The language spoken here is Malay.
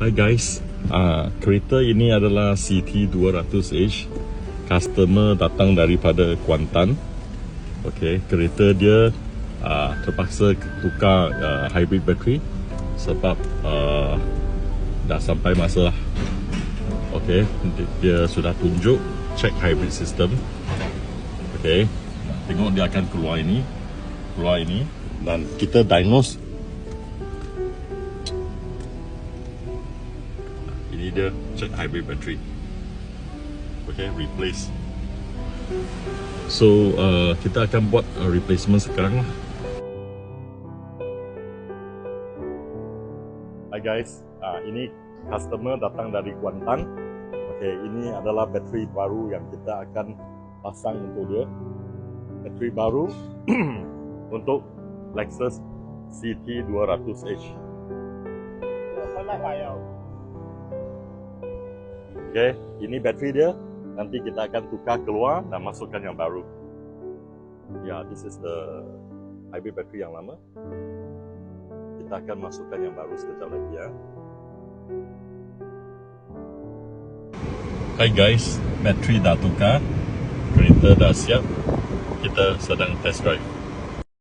Hi guys, kereta ini adalah CT200h. Customer datang daripada Kuantan. Okay, kereta dia terpaksa tukar hybrid battery sebab dah sampai masa lah. Okay, dia sudah tunjuk check hybrid system. Okay, tengok dia akan keluar ini dan kita diagnose. Ini dia check hybrid battery. Okay, replace. So kita akan buat replacement sekarang lah. Hi guys, ini customer datang dari Kuantan. Okay, ini adalah bateri baru yang kita akan pasang untuk dia. Bateri baru untuk Lexus CT200h. Okay, ini bateri dia. Nanti kita akan tukar keluar dan masukkan yang baru. This is the hybrid battery yang lama. Kita akan masukkan yang baru sekejap lagi ya. Hai guys, bateri dah tukar, kereta dah siap. Kita sedang test drive.